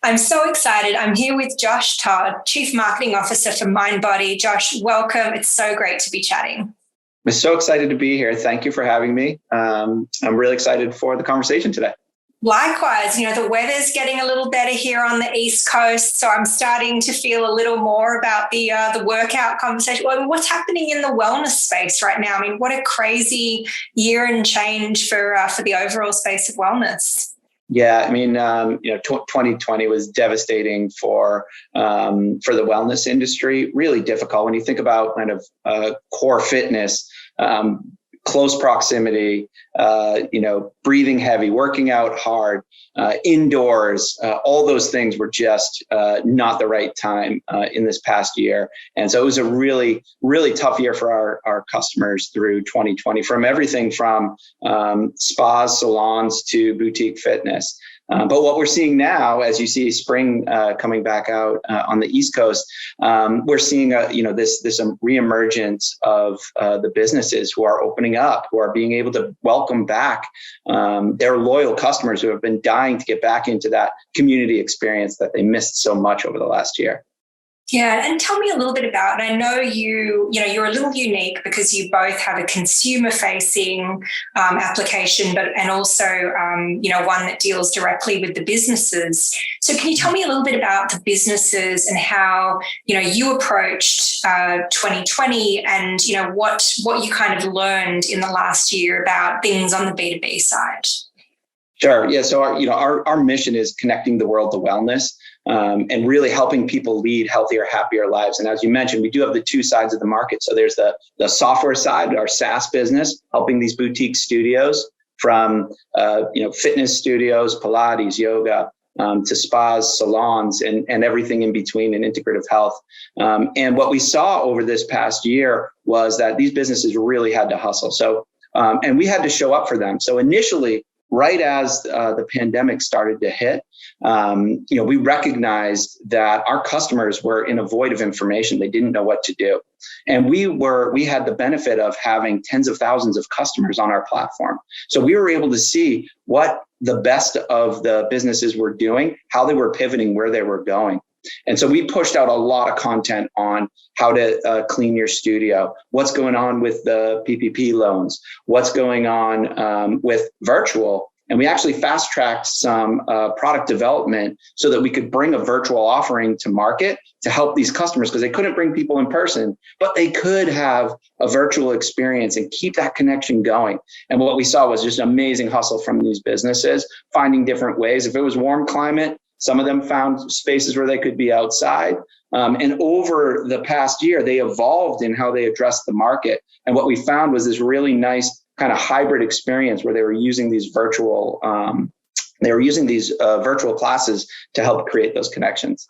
I'm so excited. I'm here with Josh Todd, Chief Marketing Officer for Mindbody. Josh, welcome. It's so great to be chatting. I'm so excited to be here. Thank you for having me. I'm really excited for the conversation today. Likewise, the weather's getting a little better here on the East Coast, so I'm starting to feel a little more about the workout conversation. Well, what's happening in the wellness space right now? I mean, what a crazy year and change for the overall space of wellness. Yeah, 2020 was devastating for the wellness industry. Really difficult when you think about kind of core fitness. Close proximity, breathing heavy, working out hard, indoors, all those things were just not the right time in this past year. And so it was a really, really tough year for our customers through 2020, from everything from spas, salons to boutique fitness. But what we're seeing now, as you see spring coming back out on the East Coast, we're seeing this reemergence of the businesses who are opening up, who are being able to welcome back their loyal customers who have been dying to get back into that community experience that they missed so much over the last year. Yeah, and tell me a little bit about, and I know you're a little unique because you both have a consumer-facing application, and also one that deals directly with the businesses. So can you tell me a little bit about the businesses and how you approached 2020, and what you kind of learned in the last year about things on the B2B side? Sure. Yeah. So our mission is connecting the world to wellness. And really helping people lead healthier, happier lives. And as you mentioned, we do have the two sides of the market. So there's the software side, our SaaS business, helping these boutique studios from fitness studios, Pilates, yoga, to spas, salons, and everything in between in integrative health. And what we saw over this past year was that these businesses really had to hustle. So and we had to show up for them. So initially, right as the pandemic started to hit, we recognized that our customers were in a void of information. They didn't know what to do. And we had the benefit of having tens of thousands of customers on our platform. So we were able to see what the best of the businesses were doing, how they were pivoting, where they were going. And so we pushed out a lot of content on how to clean your studio, what's going on with the PPP loans, what's going on with virtual. And we actually fast-tracked some product development so that we could bring a virtual offering to market to help these customers, because they couldn't bring people in person, but they could have a virtual experience and keep that connection going. And what we saw was just amazing hustle from these businesses, finding different ways. If it was warm climate, some of them found spaces where they could be outside. And over the past year, they evolved in how they addressed the market. And what we found was this really nice kind of hybrid experience where they were using these virtual classes to help create those connections.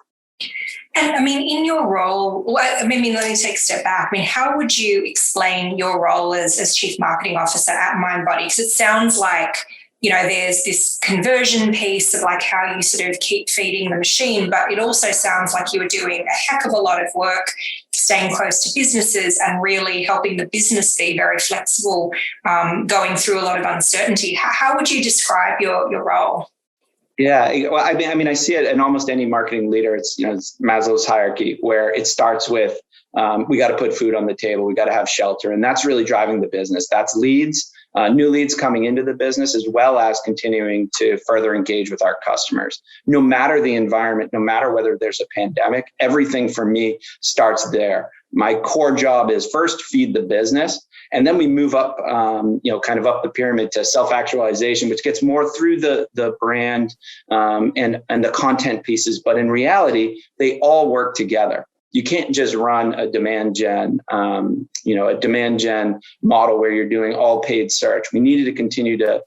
And in your role, let me take a step back. How would you explain your role as Chief Marketing Officer at Mindbody? Because it sounds like there's this conversion piece of like how you sort of keep feeding the machine, but it also sounds like you were doing a heck of a lot of work staying close to businesses and really helping the business be very flexible, going through a lot of uncertainty. How would you describe your role? Yeah, well, I see it in almost any marketing leader. It's Maslow's hierarchy, where it starts with we got to put food on the table, we got to have shelter, and that's really driving the business. That's leads. New leads coming into the business, as well as continuing to further engage with our customers. No matter the environment, no matter whether there's a pandemic, everything for me starts there. My core job is first feed the business, and then we move up, kind of up the pyramid to self-actualization, which gets more through the brand and the content pieces. But in reality, they all work together. You can't just run a demand gen, model where you're doing all paid search. We needed to continue to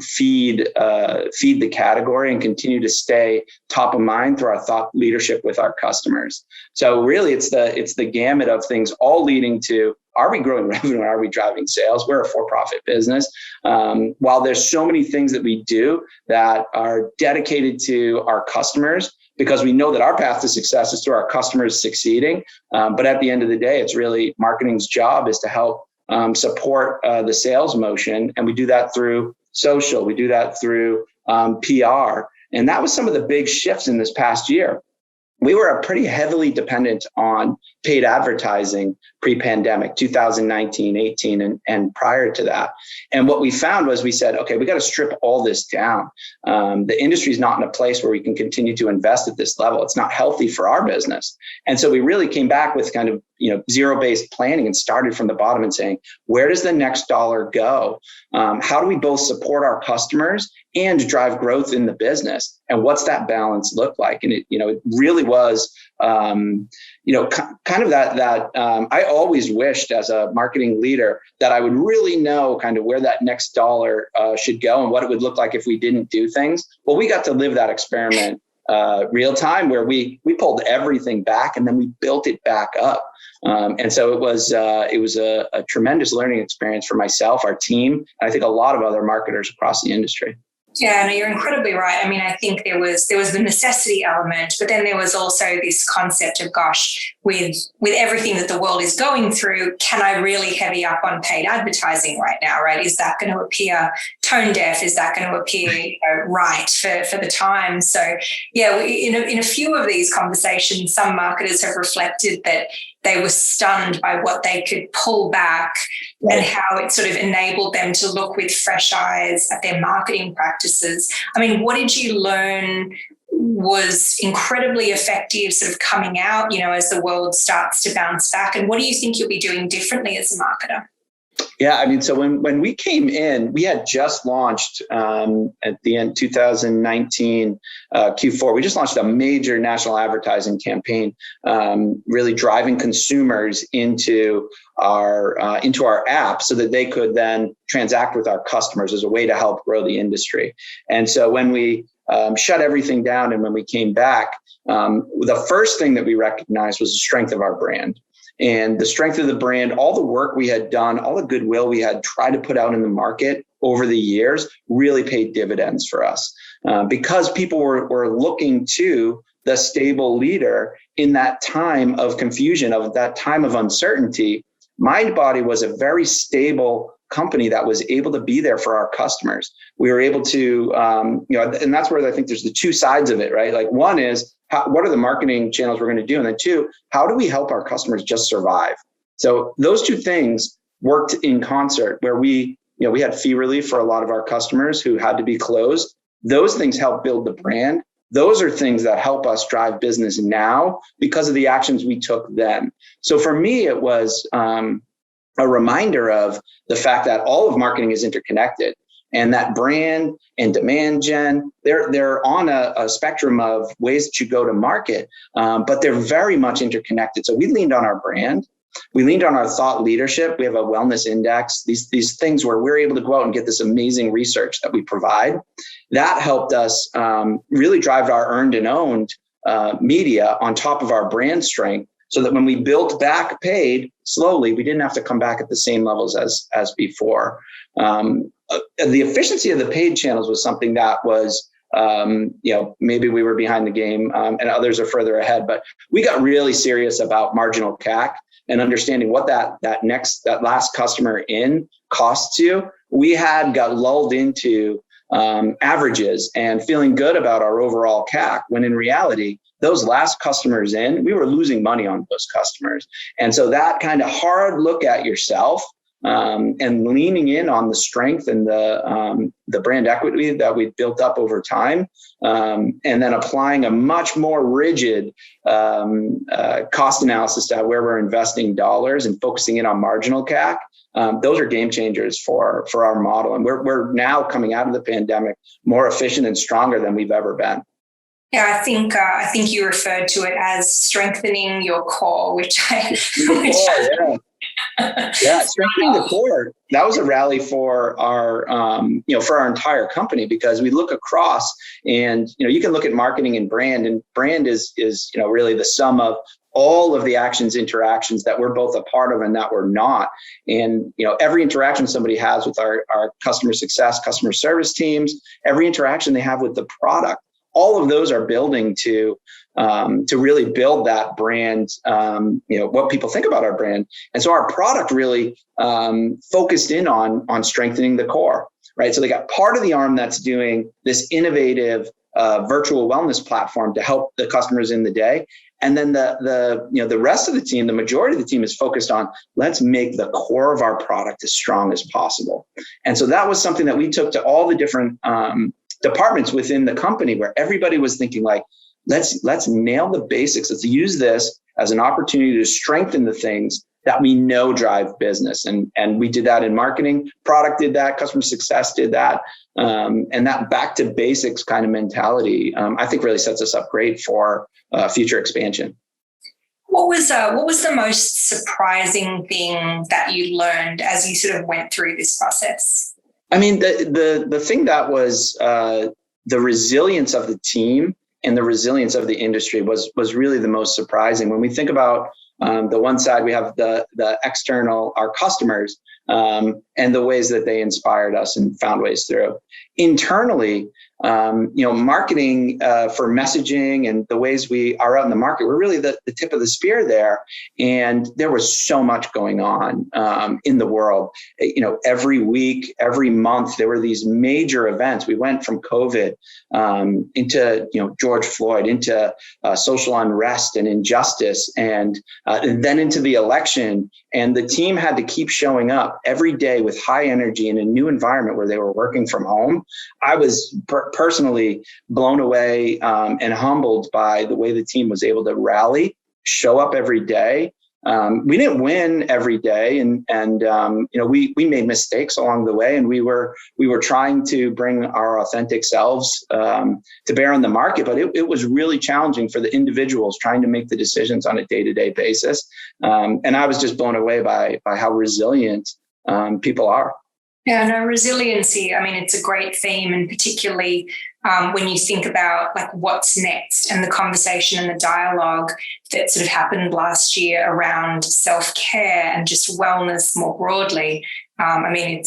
feed the category and continue to stay top of mind through our thought leadership with our customers. So really, it's the gamut of things, all leading to: are we growing revenue? Are we driving sales? We're a for-profit business. While there's so many things that we do that are dedicated to our customers, because we know that our path to success is through our customers succeeding. But at the end of the day, it's really marketing's job is to help support the sales motion. And we do that through social. We do that through PR. And that was some of the big shifts in this past year. We were pretty heavily dependent on paid advertising pre-pandemic, 2019, 18, and prior to that. And what we found was we said, okay, we got to strip all this down. The industry is not in a place where we can continue to invest at this level. It's not healthy for our business. And so we really came back with kind of, zero-based planning and started from the bottom and saying, where does the next dollar go? How do we both support our customers and drive growth in the business? And what's that balance look like? And it really was, kind of that I always wished as a marketing leader that I would really know kind of where that next dollar should go and what it would look like if we didn't do things. Well, we got to live that experiment real time where we pulled everything back and then we built it back up. And so it was a tremendous learning experience for myself, our team, and I think a lot of other marketers across the industry. Yeah, no, you're incredibly right. I mean, I think there was the necessity element, but then there was also this concept of, gosh, with everything that the world is going through, can I really heavy up on paid advertising right now, right? Is that going to appear tone deaf? Is that going to appear right for the time? So yeah, in a few of these conversations, some marketers have reflected that they were stunned by what they could pull back and how it sort of enabled them to look with fresh eyes at their marketing practices. I mean, what did you learn was incredibly effective sort of coming out, as the world starts to bounce back? And what do you think you'll be doing differently as a marketer? Yeah, I mean, so when we came in, we had just launched at the end 2019 Q4. We just launched a major national advertising campaign, really driving consumers into our app so that they could then transact with our customers as a way to help grow the industry. And so when we shut everything down and when we came back, the first thing that we recognized was the strength of our brand. And the strength of the brand, all the work we had done, all the goodwill we had tried to put out in the market over the years really paid dividends for us because people were looking to the stable leader in that time of confusion, of that time of uncertainty. Mindbody was a very stable company that was able to be there for our customers. We were able to, and that's where I think there's the two sides of it, right? Like one is, what are the marketing channels we're going to do? And then two, how do we help our customers just survive? So those two things worked in concert where we had fee relief for a lot of our customers who had to be closed. Those things help build the brand. Those are things that help us drive business now because of the actions we took then. So for me, it was a reminder of the fact that all of marketing is interconnected. And that brand and demand gen, they're on a spectrum of ways that you go to market, but they're very much interconnected. So we leaned on our brand. We leaned on our thought leadership. We have a wellness index, these things where we're able to go out and get this amazing research that we provide. That helped us really drive our earned and owned media on top of our brand strength so that when we built back paid slowly, we didn't have to come back at the same levels as before. The efficiency of the paid channels was something that was, maybe we were behind the game and others are further ahead, but we got really serious about marginal CAC and understanding what that last customer in costs you. We got lulled into averages and feeling good about our overall CAC, when in reality, those last customers in, we were losing money on those customers. And so that kind of hard look at yourself and leaning in on the strength and the brand equity that we've built up over time, and then applying a much more rigid cost analysis to where we're investing dollars and focusing in on marginal CAC. Those are game changers for our model. And we're now coming out of the pandemic more efficient and stronger than we've ever been. Yeah, I think you referred to it as strengthening your core, Yeah, strengthening the core. That was a rally for our, for our entire company, because we look across and, you can look at marketing and brand is, really the sum of all of the interactions that we're both a part of and that we're not. And, every interaction somebody has with our customer success, customer service teams, every interaction they have with the product, all of those are building to really build that brand, what people think about our brand. And so our product really focused in on strengthening the core, right? So they got part of the arm that's doing this innovative virtual wellness platform to help the customers in the day. And then the rest of the team, the majority of the team is focused on, let's make the core of our product as strong as possible. And so that was something that we took to all the different departments within the company, where everybody was thinking like, let's nail the basics. Let's use this as an opportunity to strengthen the things that we know drive business. And we did that in marketing, product did that, customer success did that. And that back to basics kind of mentality, I think really sets us up great for future expansion. What was the most surprising thing that you learned as you sort of went through this process? I mean, the thing that was the resilience of the team and the resilience of the industry was really the most surprising. When we think about the one side, we have the external, our customers, and the ways that they inspired us and found ways through. Internally, marketing for messaging and the ways we are out in the market, we're really the tip of the spear there. And there was so much going on in the world. Every week, every month, there were these major events. We went from COVID into George Floyd, into social unrest and injustice, and then into the election. And the team had to keep showing up every day with high energy in a new environment where they were working from home. I was personally blown away and humbled by the way the team was able to rally, show up every day. We didn't win every day, and we made mistakes along the way, and we were trying to bring our authentic selves to bear on the market. But it was really challenging for the individuals trying to make the decisions on a day-to-day basis. And I was just blown away by how resilient people are. Yeah, no, resiliency. I mean, it's a great theme, and particularly when you think about like what's next and the conversation and the dialogue that sort of happened last year around self-care and just wellness more broadly. I mean,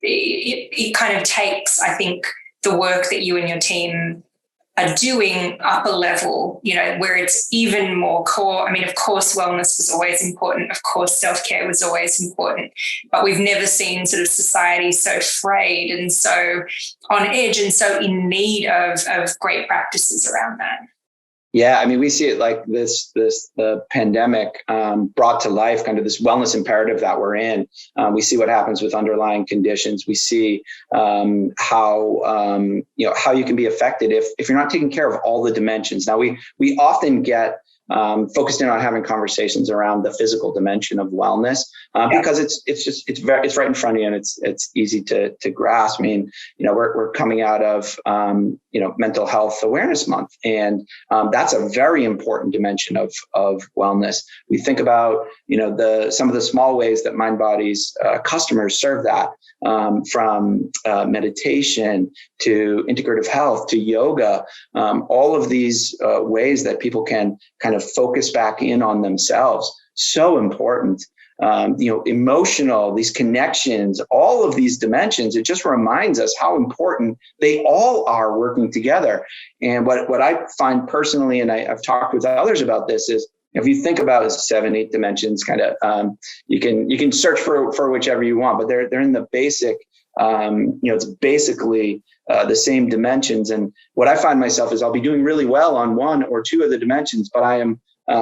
it kind of takes, I think, the work that you and your team are doing up a level, where it's even more core. I mean, of course, wellness was always important. Of course, self-care was always important, but we've never seen sort of society so frayed and so on edge and so in need of great practices around that. Yeah, I mean, we see it like the pandemic brought to life kind of this wellness imperative that we're in. We see what happens with underlying conditions. We see how you can be affected if you're not taking care of all the dimensions. Now, we often get focused in on having conversations around the physical dimension of wellness because it's right in front of you, and it's easy to grasp. I mean, we're coming out of Mental Health Awareness Month, and that's a very important dimension of wellness. We think about some of the small ways that Mindbody's customers serve that, from meditation to integrative health to yoga, all of these ways that people can kind of focus back in on themselves. So important. Emotional, these connections, all of these dimensions, it just reminds us how important they all are working together. And what I find personally, and I've talked with others about this, is if you think about 7, 8 dimensions, kind of, you can search for whichever you want, but they're in the basic, it's basically the same dimensions. And what I find myself is I'll be doing really well on 1 or 2 of the dimensions, but I am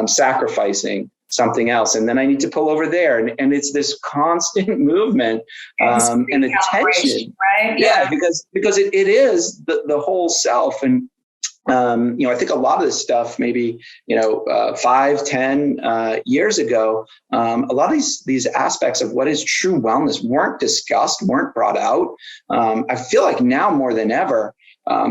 sacrificing something else. And then I need to pull over there. And it's this constant movement and attention. Right? Yeah, because it is the whole self. And I think a lot of this stuff, maybe 5, 10 years ago, a lot of these aspects of what is true wellness weren't discussed, weren't brought out. I feel like now more than ever,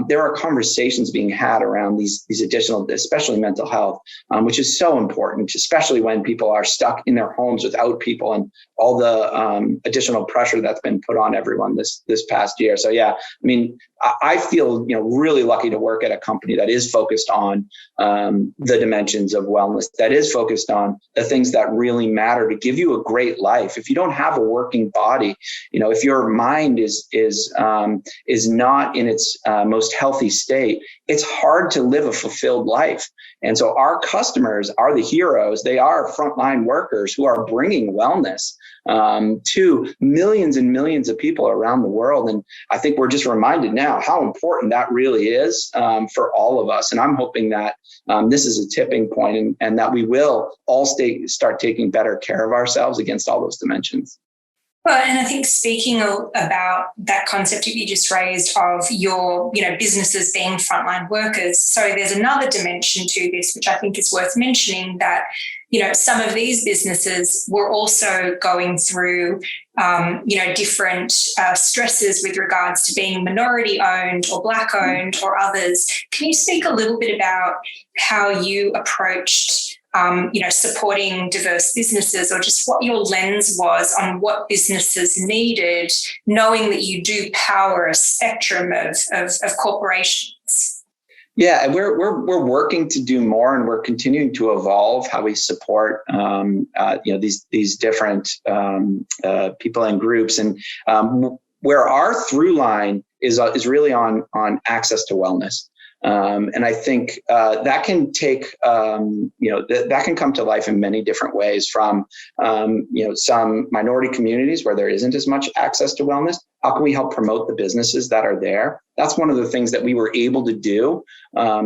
there are conversations being had around these additional, especially mental health, which is so important, especially when people are stuck in their homes without people and all the additional pressure that's been put on everyone this past year. So yeah, I mean, I feel really lucky to work at a company that is focused on the dimensions of wellness, that is focused on the things that really matter to give you a great life. If you don't have a working body, if your mind is not in its most healthy state, it's hard to live a fulfilled life. And so our customers are the heroes. They are frontline workers who are bringing wellness to millions and millions of people around the world. And I think we're just reminded now how important that really is for all of us. And I'm hoping that this is a tipping point, and that we will all start taking better care of ourselves against all those dimensions. Well, and I think speaking about that concept that you just raised of your, businesses being frontline workers. So there's another dimension to this, which I think is worth mentioning, that, some of these businesses were also going through, different stresses with regards to being minority owned or Black owned or others. Can you speak a little bit about how you approached supporting diverse businesses, or just what your lens was on what businesses needed, knowing that you do power a spectrum of corporations? Yeah, and we're working to do more, and we're continuing to evolve how we support these different people and groups, and where our through line is really on access to wellness. And I think that can take, that can come to life in many different ways, from, some minority communities where there isn't as much access to wellness. How can we help promote the businesses that are there? That's one of the things that we were able to do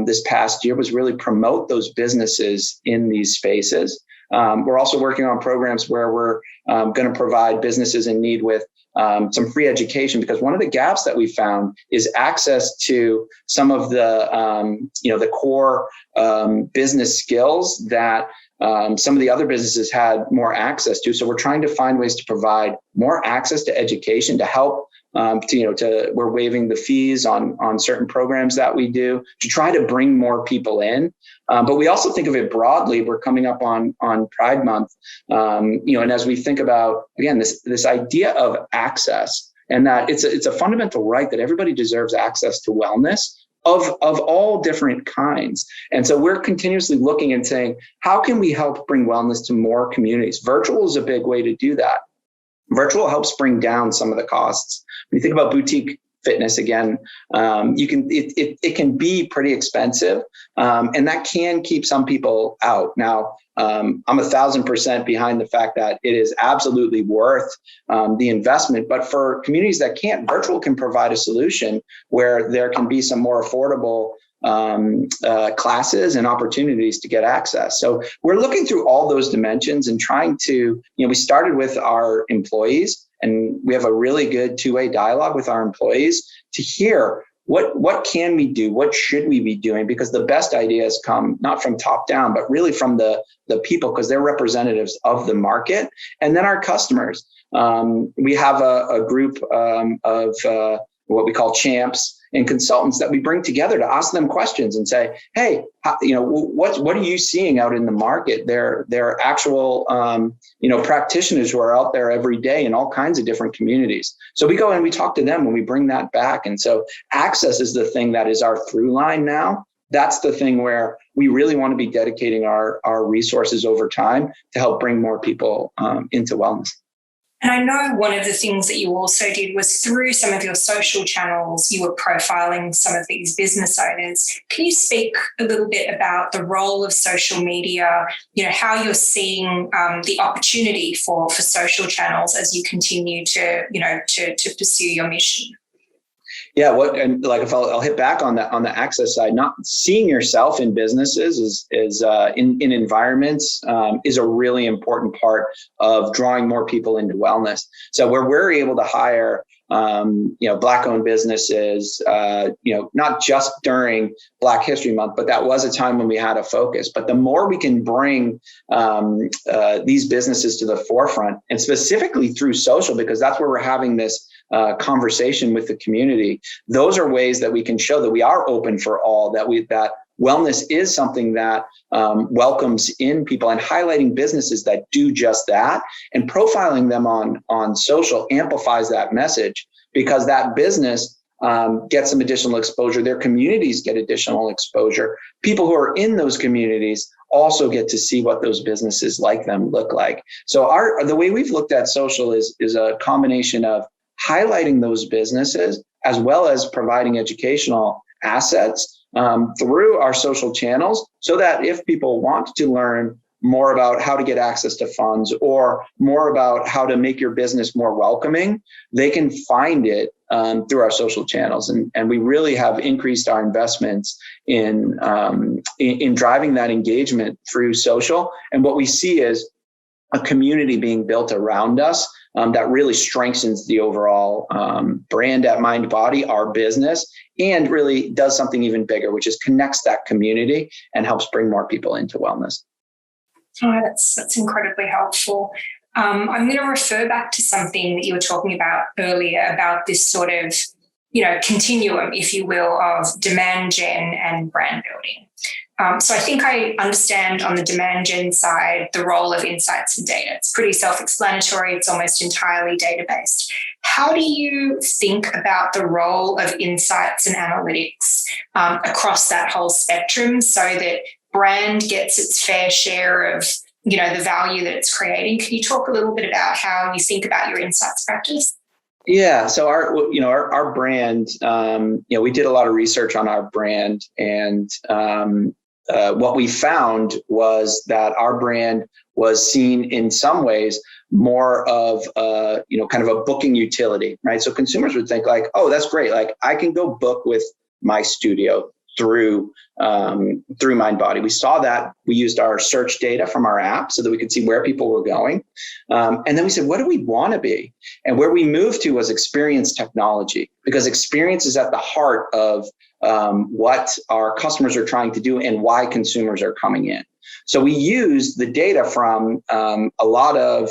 this past year, was really promote those businesses in these spaces. We're also working on programs where we're going to provide businesses in need with some free education, because one of the gaps that we found is access to some of the, the core business skills that some of the other businesses had more access to. So we're trying to find ways to provide more access to education to help. We're waiving the fees on certain programs that we do to try to bring more people in. But we also think of it broadly. We're coming up on Pride Month, and as we think about, again, this idea of access, and that it's a fundamental right that everybody deserves access to wellness of all different kinds. And so we're continuously looking and saying, how can we help bring wellness to more communities? Virtual is a big way to do that. Virtual helps bring down some of the costs. When you think about boutique fitness, again, it can be pretty expensive, and that can keep some people out. Now, I'm 1,000% behind the fact that it is absolutely worth the investment. But for communities that can't, virtual can provide a solution where there can be some more affordable classes and opportunities to get access. So we're looking through all those dimensions and trying to, we started with our employees, and we have a really good two-way dialogue with our employees to hear what can we do? What should we be doing? Because the best ideas come not from top down, but really from the people, because they're representatives of the market. And then our customers. We have a group of what we call champs and consultants that we bring together to ask them questions and say, hey, what are you seeing out in the market? They're actual, practitioners who are out there every day in all kinds of different communities. So we go and we talk to them and we bring that back. And so access is the thing that is our through line now. That's the thing where we really want to be dedicating our resources over time to help bring more people into wellness. And I know one of the things that you also did was, through some of your social channels, you were profiling some of these business owners. Can you speak a little bit about the role of social media, how you're seeing the opportunity for social channels as you continue to pursue your mission? Yeah, if I'll hit back on the access side, not seeing yourself in businesses is in environments is a really important part of drawing more people into wellness. So where we're able to hire Black-owned businesses, not just during Black History Month, but that was a time when we had a focus. But the more we can bring these businesses to the forefront, and specifically through social, because that's where we're having this conversation with the community, those are ways that we can show that we are open for all, that wellness is something that welcomes in people, and highlighting businesses that do just that, and profiling them on social amplifies that message, because that business gets some additional exposure. Their communities get additional exposure. People who are in those communities also get to see what those businesses like them look like. So the way we've looked at social is a combination of highlighting those businesses, as well as providing educational assets through our social channels, so that if people want to learn more about how to get access to funds or more about how to make your business more welcoming, they can find it through our social channels. And we really have increased our investments in driving that engagement through social. And what we see is a community being built around us that really strengthens the overall brand at Mindbody, our business, and really does something even bigger, which is connects that community and helps bring more people into wellness. Oh, that's incredibly helpful. I'm going to refer back to something that you were talking about earlier about this sort of, continuum, if you will, of demand gen and brand building. So I think I understand on the demand gen side the role of insights and data. It's pretty self-explanatory. It's almost entirely data-based. How do you think about the role of insights and analytics across that whole spectrum so that brand gets its fair share of, the value that it's creating? Can you talk a little bit about how you think about your insights practice? Yeah. So our brand, we did a lot of research on our brand, and what we found was that our brand was seen in some ways more of kind of a booking utility, right? So consumers would think like, oh, that's great. Like I can go book with my studio through Mindbody. We saw that. We used our search data from our app so that we could see where people were going. And then we said, what do we want to be? And where we moved to was experience technology, because experience is at the heart of what our customers are trying to do and why consumers are coming in. So we used the data from a lot of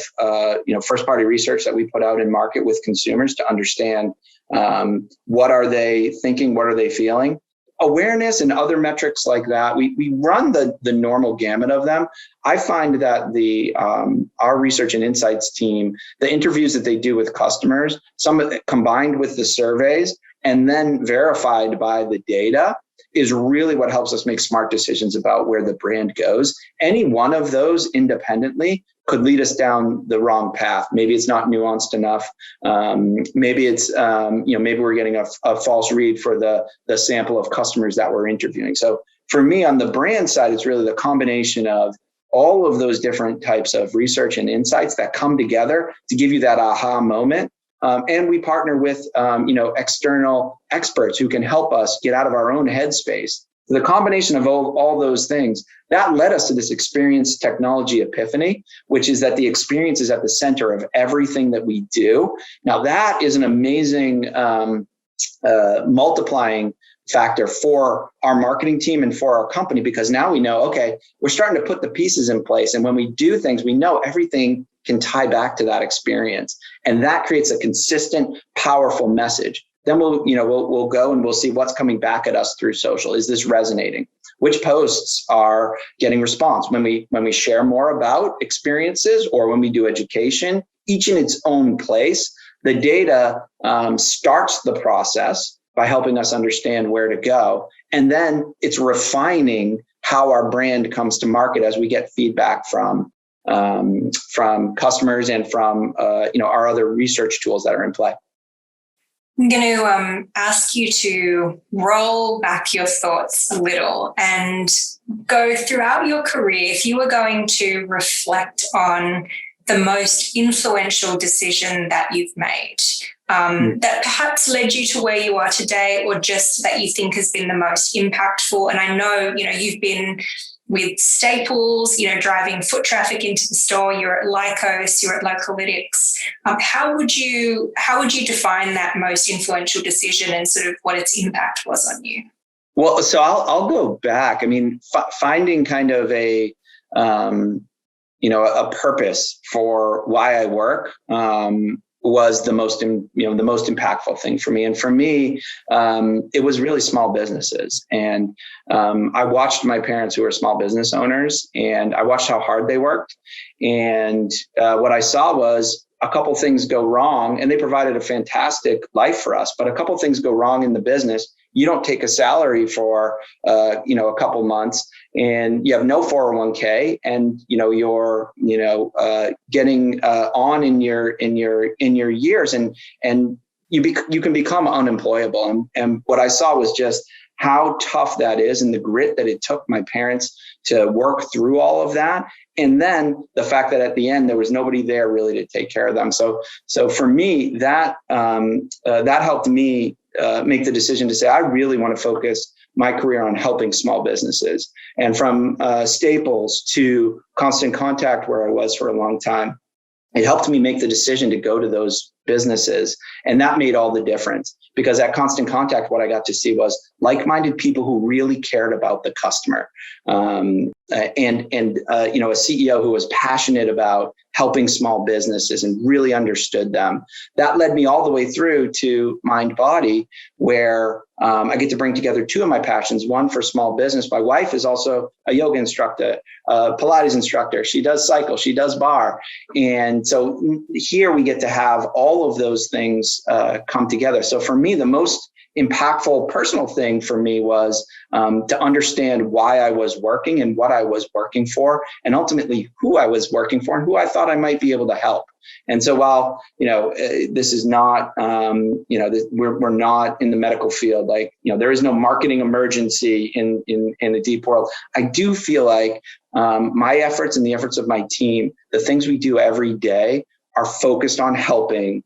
first party research that we put out in market with consumers to understand what are they thinking, what are they feeling. Awareness and other metrics like that, we run the normal gamut of them. I find that our research and insights team, the interviews that they do with customers, some of it combined with the surveys and then verified by the data, is really what helps us make smart decisions about where the brand goes. Any one of those independently could lead us down the wrong path. Maybe it's not nuanced enough. Maybe it's, maybe we're getting a false read for the sample of customers that we're interviewing. So for me on the brand side, it's really the combination of all of those different types of research and insights that come together to give you that aha moment. And we partner with, external experts who can help us get out of our own headspace. The combination of all those things, that led us to this experience technology epiphany, which is that the experience is at the center of everything that we do. Now, that is an amazing multiplying factor for our marketing team and for our company, because now we know, okay, we're starting to put the pieces in place. And when we do things, we know everything can tie back to that experience. And that creates a consistent, powerful message. Then we'll go and we'll see what's coming back at us through social. Is this resonating? Which posts are getting response? When we share more about experiences or when we do education, each in its own place, the data starts the process by helping us understand where to go. And then it's refining how our brand comes to market as we get feedback from customers and from our other research tools that are in play. I'm going to ask you to roll back your thoughts a little and go throughout your career. If you were going to reflect on the most influential decision that you've made, that perhaps led you to where you are today, or just that you think has been the most impactful. And I know, you've been with Staples, driving foot traffic into the store. You're at Lycos, you're at Localytics. How would you define that most influential decision and sort of what its impact was on you? Well, so I'll go back. I mean, finding kind of a purpose for why I work was the most impactful thing for me. And for me, it was really small businesses. And I watched my parents, who were small business owners, and I watched how hard they worked. And what I saw was a couple things go wrong, and they provided a fantastic life for us. But a couple things go wrong in the business. You don't take a salary for a couple months, and you have no 401k, and you're getting on in your years, and you can become unemployable. And what I saw was just how tough that is and the grit that it took my parents to work through all of that. And then the fact that at the end, there was nobody there really to take care of them. So for me, that helped me make the decision to say, I really want to focus my career on helping small businesses. And from Staples to Constant Contact, where I was for a long time, it helped me make the decision to go to those businesses. And that made all the difference, because at Constant Contact, what I got to see was like-minded people who really cared about the customer. And a CEO who was passionate about helping small businesses and really understood them. That led me all the way through to Mindbody, where I get to bring together two of my passions, one for small business. My wife is also a yoga instructor, Pilates instructor. She does cycle, she does bar. And so here we get to have all of those things come together. So for me, the most impactful personal thing for me was to understand why I was working and what I was working for, and ultimately who I was working for and who I thought I might be able to help. And so while, this is not, we're not in the medical field, there is no marketing emergency in the deep world. I do feel like my efforts and the efforts of my team, the things we do every day, are focused on helping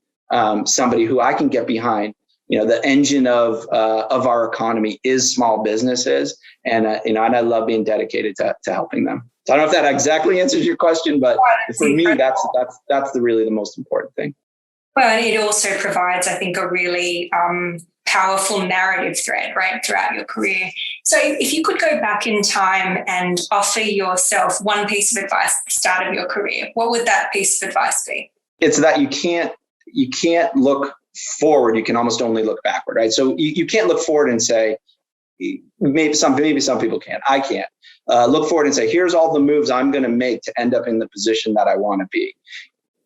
somebody who I can get behind. The engine of our economy is small businesses, and I love being dedicated to helping them. So I don't know if that exactly answers your question, but for me, that's really the most important thing. Well, and it also provides, I think, a really powerful narrative thread, right, throughout your career. So if you could go back in time and offer yourself one piece of advice at the start of your career, what would that piece of advice be? It's that you can't look forward. You can almost only look backward, right? So you can't look forward and say, maybe some people can. I can't look forward and say, here's all the moves I'm going to make to end up in the position that I want to be.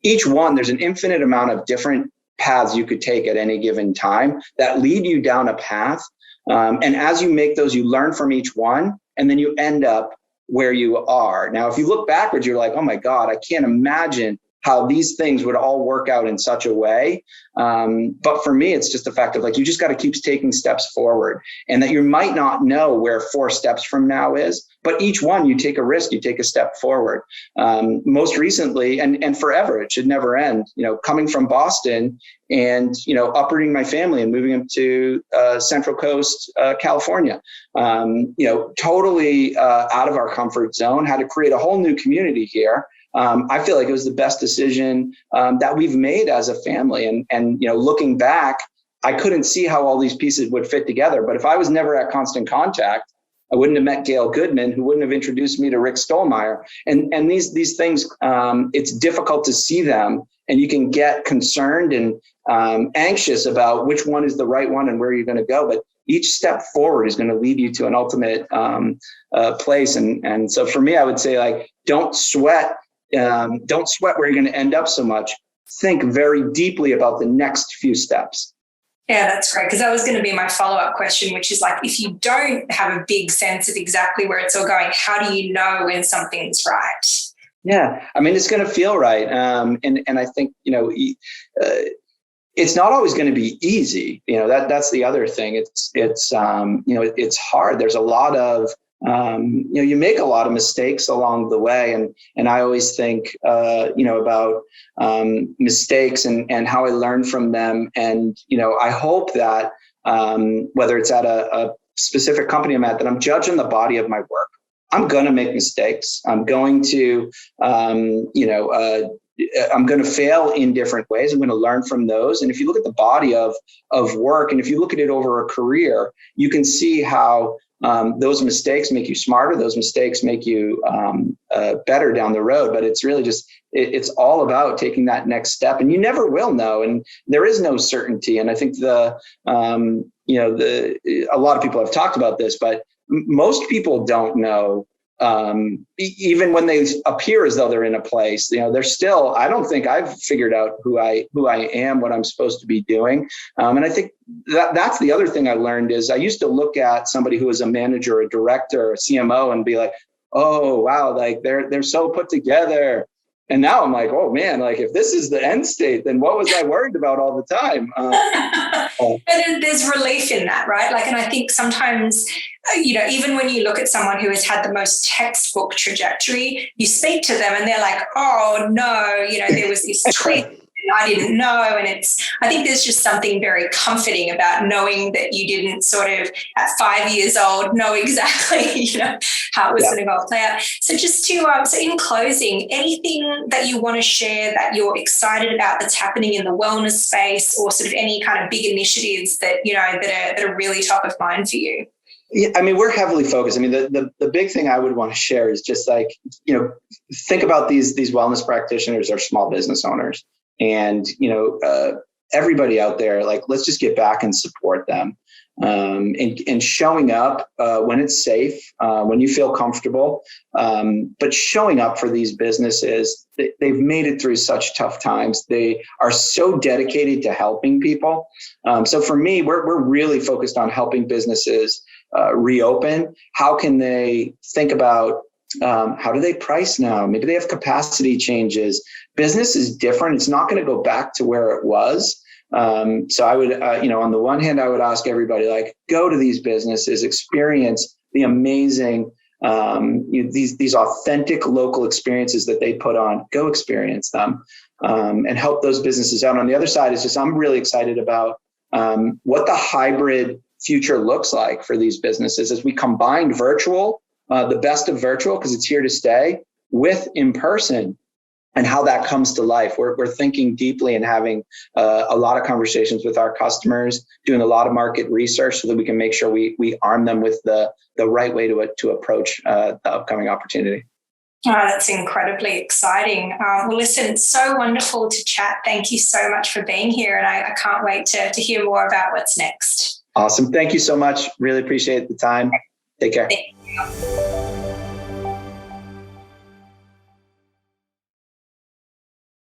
Each one, there's an infinite amount of different paths you could take at any given time that lead you down a path. And as you make those, you learn from each one, and then you end up where you are. Now, if you look backwards, you're like, oh my God, I can't imagine how these things would all work out in such a way. But for me, it's just the fact of you just got to keep taking steps forward, and that you might not know where 4 steps from now is, but each one you take a risk, you take a step forward. Most recently, and forever, it should never end, coming from Boston and, uprooting my family and moving them to Central Coast, California, totally out of our comfort zone, had to create a whole new community here. I feel like it was the best decision that we've made as a family. And looking back, I couldn't see how all these pieces would fit together. But if I was never at Constant Contact, I wouldn't have met Gail Goodman, who wouldn't have introduced me to Rick Stollmeyer. And these things, it's difficult to see them, and you can get concerned and anxious about which one is the right one and where you're going to go. But each step forward is going to lead you to an ultimate place. And so for me, I would say, don't sweat where you're going to end up so much. Think very deeply about the next few steps. Yeah, that's great. Because that was going to be my follow-up question, which is if you don't have a big sense of exactly where it's all going, how do you know when something's right? Yeah, it's going to feel right. And I think, it's not always going to be easy. That's the other thing. It's hard. There's a lot of, you make a lot of mistakes along the way. And I always think, about mistakes and how I learn from them. And, I hope that whether it's at a specific company I'm at, that I'm judging the body of my work. I'm going to make mistakes. I'm going to, I'm going to fail in different ways. I'm going to learn from those. And if you look at the body of work, and if you look at it over a career, you can see how those mistakes make you smarter. Those mistakes make you better down the road. But it's really just, it's all about taking that next step. And you never will know. And there is no certainty. And I think a lot of people have talked about this, but most people don't know. Even when they appear as though they're in a place, they're still, I don't think I've figured out who I am, what I'm supposed to be doing. And I think that's the other thing I learned is I used to look at somebody who was a manager, a director, a CMO, and be like, oh, wow, they're so put together. And now I'm like, oh man, like if this is the end state, then what was I worried about all the time? And there's relief in that, right? Like, and I think sometimes, even when you look at someone who has had the most textbook trajectory, you speak to them and they're like, oh no, there was this tweet I didn't know. And I think there's just something very comforting about knowing that you didn't sort of at 5 years old know exactly, how it was going to go play out. So just so in closing, anything that you want to share that you're excited about that's happening in the wellness space, or sort of any kind of big initiatives that, that are really top of mind for you? Yeah, I mean, we're heavily focused. I mean, the big thing I would want to share is just like, think about these wellness practitioners are small business owners. And, everybody out there, like, let's just get back and support them. And showing up when it's safe, when you feel comfortable, but showing up for these businesses, they've made it through such tough times. They are so dedicated to helping people. So for me, we're really focused on helping businesses reopen. How can they think about how do they price now? Maybe they have capacity changes. Business is different. It's not going to go back to where it was. So I would, on the one hand, I would ask everybody, like, go to these businesses, experience the amazing, these authentic local experiences that they put on. Go experience them and help those businesses out. On the other side is just, I'm really excited about what the hybrid future looks like for these businesses as we combine virtual, the best of virtual, because it's here to stay, with in-person, and how that comes to life. We're thinking deeply and having a lot of conversations with our customers, doing a lot of market research so that we can make sure we arm them with the right way to approach the upcoming opportunity. Oh, that's incredibly exciting. Well, listen, it's so wonderful to chat. Thank you so much for being here. And I can't wait to hear more about what's next. Awesome. Thank you so much. Really appreciate the time. Take care. Thank you.